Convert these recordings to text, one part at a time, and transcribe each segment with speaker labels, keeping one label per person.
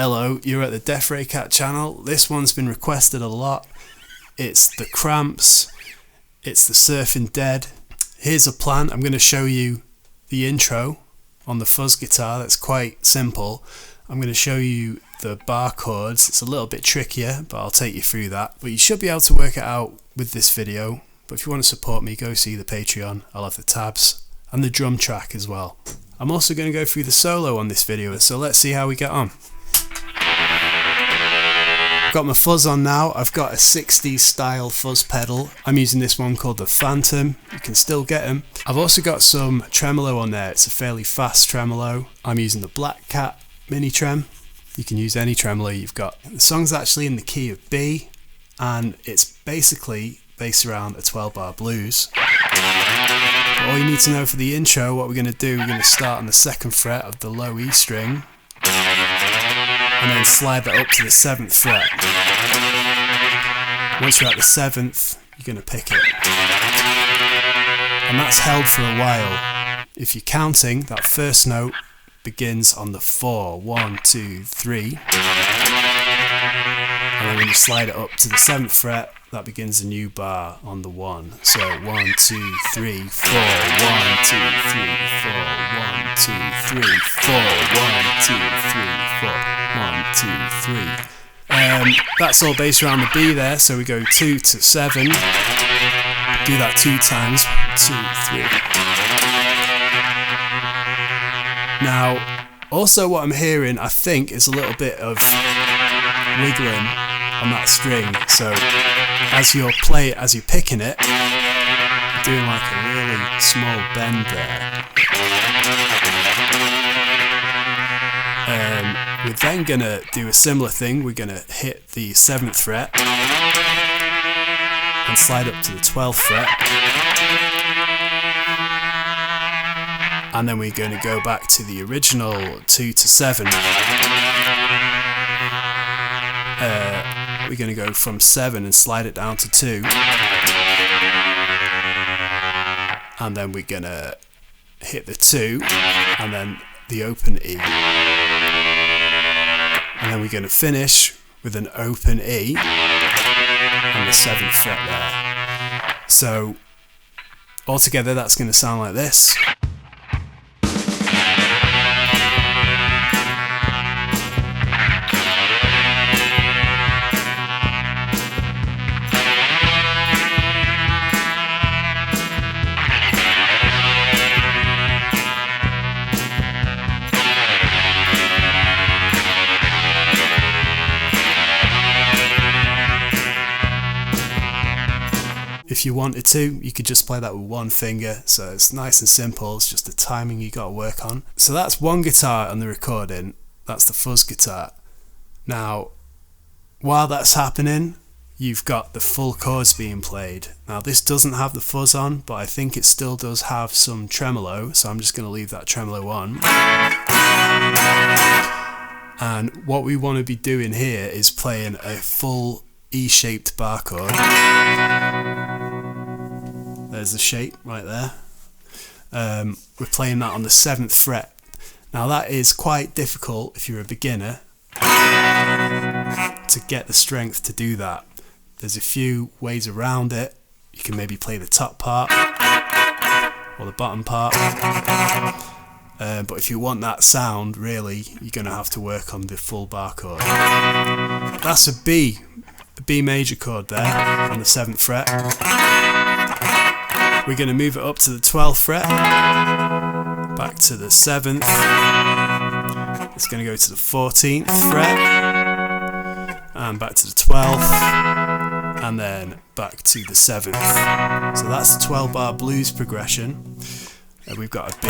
Speaker 1: Hello, you're at the Death Ray Cat channel. This one's been requested a lot. It's the Cramps, it's the Surfin Dead. Here's a plan. I'm going to show you the intro on the Fuzz guitar. That's quite simple. I'm going to show you the bar chords. It's a little bit trickier, but I'll take you through that. But you should be able to work it out with this video. But if you want to support me, go see the Patreon. I'll have the tabs and the drum track as well. I'm also going to go through the solo on this video, so let's see how we get on. I've got my fuzz on now. I've got a 60s style fuzz pedal. I'm using this one called the Phantom. You can still get them. I've also got some tremolo on there. It's a fairly fast tremolo. I'm using the Black Cat mini trem. You can use any tremolo you've got. The song's actually in the key of B, and it's basically based around a 12-bar blues. But all you need to know for the intro, what we're going to do, we're going to start on the 2nd fret of the low E string, and then slide that up to the 7th fret. Once you're at the 7th, you're going to pick it. And that's held for a while. If you're counting, that first note begins on the 4. 1, 2, 3. And then when you slide it up to the 7th fret, that begins a new bar on the 1. So 1, 2, 3, 4. 1, 2, 3, 4. 1, 2, 3, 4. 1, 2, 3, 4. 1, 2, 3. That's all based around the B there, so we go 2 to 7. Do that 2 times. 2, 3. Now, also what I'm hearing, I think, is a little bit of wiggling on that string. So as you're picking it, you're doing like a really small bend there. We're then going to do a similar thing. We're going to hit the 7th fret and slide up to the 12th fret, and then we're going to go back to the original 2 to 7. We're going to go from 7 and slide it down to 2, and then we're going to hit the 2 and then the open E. And then we're going to finish with an open E on the 7th fret there. So altogether that's going to sound like this. If you wanted to, you could just play that with one finger, so it's nice and simple. It's just the timing you got to work on. So that's one guitar on the recording. That's the fuzz guitar. Now, while that's happening, you've got the full chords being played. Now this doesn't have the fuzz on, but I think it still does have some tremolo, so I'm just going to leave that tremolo on. And what we want to be doing here is playing a full E-shaped bar chord. There's the shape right there. We're playing that on the 7th fret. Now that is quite difficult if you're a beginner to get the strength to do that. There's a few ways around it. You can maybe play the top part or the bottom part. But if you want that sound, really, you're going to have to work on the full bar chord. That's a B major chord there on the 7th fret. We're going to move it up to the 12th fret, back to the 7th. It's going to go to the 14th fret, and back to the 12th, and then back to the 7th. So that's the 12-bar blues progression. We've got a B.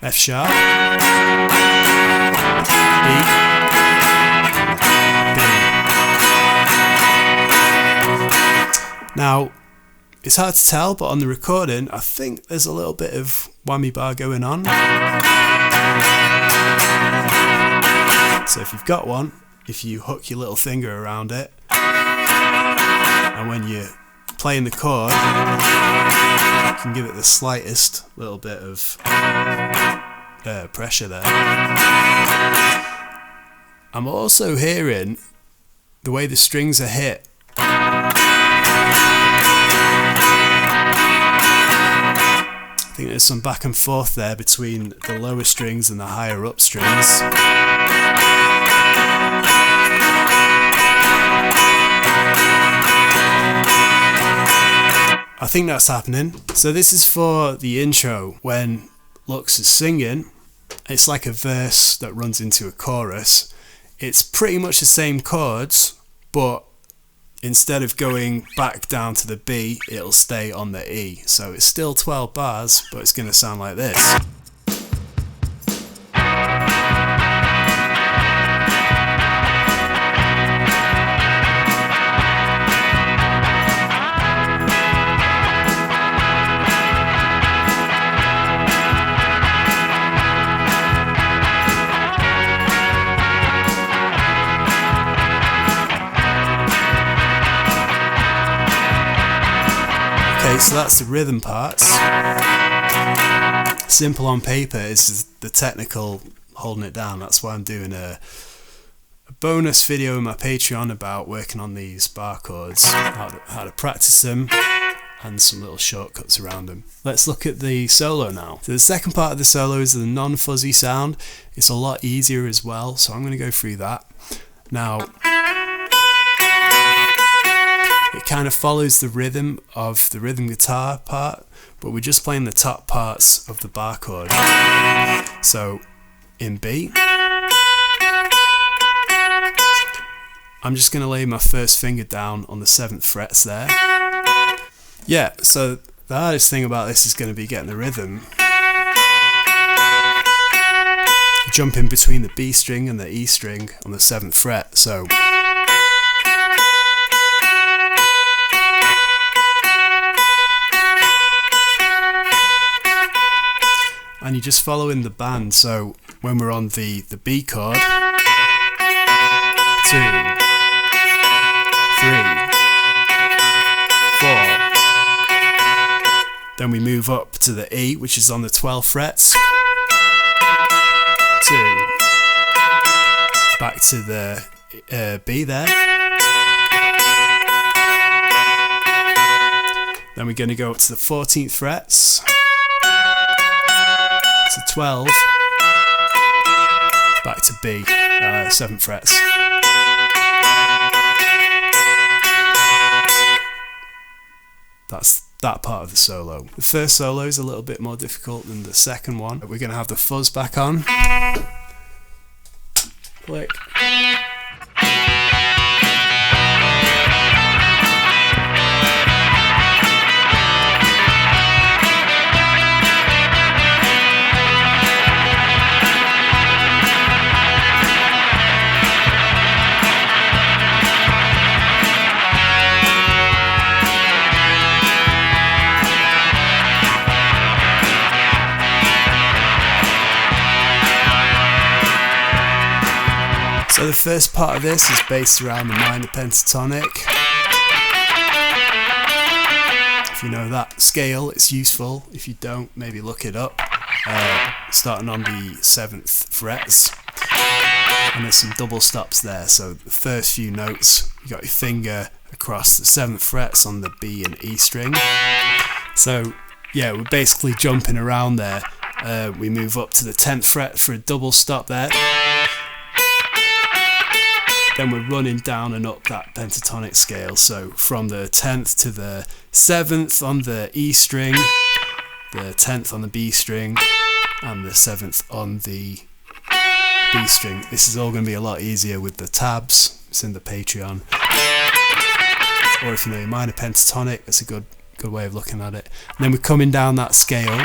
Speaker 1: F sharp, B, B. Now, it's hard to tell, but on the recording, I think there's a little bit of whammy bar going on. So if you've got one, if you hook your little finger around it, and when you're playing the chord, you can give it the slightest little bit of pressure there. I'm also hearing the way the strings are hit. I think there's some back and forth there between the lower strings and the higher up strings. I think that's happening. So this is for the intro when Lux is singing. It's like a verse that runs into a chorus. It's pretty much the same chords, but instead of going back down to the B, it'll stay on the E. So it's still 12 bars, but it's going to sound like this. Okay, so that's the rhythm parts. Simple on paper is the technical holding it down. That's why I'm doing a bonus video in my Patreon about working on these bar chords, how to practice them, and some little shortcuts around them. Let's look at the solo now. So the second part of the solo is the non-fuzzy sound. It's a lot easier as well, so I'm going to go through that. Now, it kind of follows the rhythm of the rhythm guitar part, but we're just playing the top parts of the bar chord. So in B, I'm just going to lay my first finger down on the 7th frets there. Yeah, so the hardest thing about this is going to be getting the rhythm. Jumping between the B string and the E string on the 7th fret. So and you're just following the band. So when we're on the B chord, 2, 3, then we move up to the E, which is on the 12 frets, 2, back to the B there, then we're going to go up to the 14th frets, to 12, back to B, 7 frets. That's that part of the solo. The first solo is a little bit more difficult than the second one. We're going to have the fuzz back on. Click. So the first part of this is based around the minor pentatonic. If you know that scale, it's useful. If you don't, maybe look it up. Starting on the 7th frets. And there's some double stops there. So the first few notes, you got your finger across the 7th frets on the B and E string. So yeah, we're basically jumping around there. We move up to the 10th fret for a double stop there. Then we're running down and up that pentatonic scale. So from the 10th to the 7th on the E string, the 10th on the B string, and the 7th on the B string. This is all going to be a lot easier with the tabs. It's in the Patreon. Or if you know your minor pentatonic, it's a good way of looking at it. And then we're coming down that scale.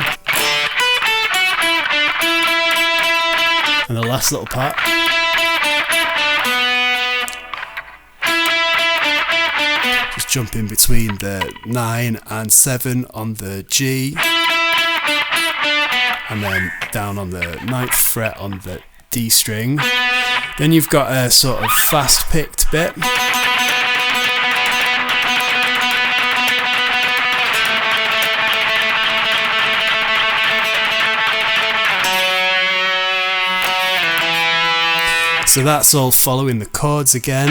Speaker 1: And the last little part. Just jump in between the 9 and 7 on the G, and then down on the 9th fret on the D string. Then you've got a sort of fast picked bit. So that's all following the chords again.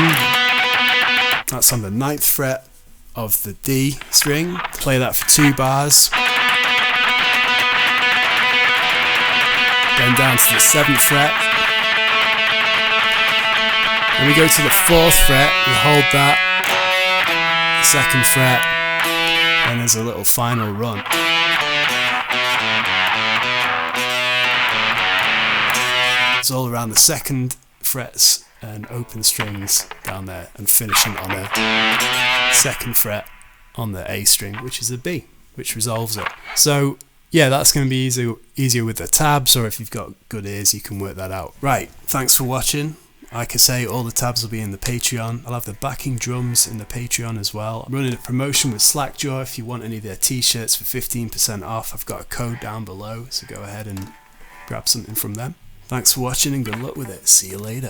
Speaker 1: That's on the 9th fret of the D string. Play that for 2 bars. Then down to the 7th fret. And we go to the 4th fret, we hold that, the 2nd fret, and there's a little final run. It's all around the 2nd frets and open strings down there, and finishing on a 2nd fret on the A string, which is a B, which resolves it. So yeah, that's going to be easier with the tabs, or if you've got good ears you can work that out. Right, thanks for watching. Like I say, all the tabs will be in the Patreon. I'll have the backing drums in the Patreon as well. I'm running a promotion with Slackjaw. If you want any of their t-shirts for 15% off, I've got a code down below, so go ahead and grab something from them. Thanks for watching and good luck with it. See you later.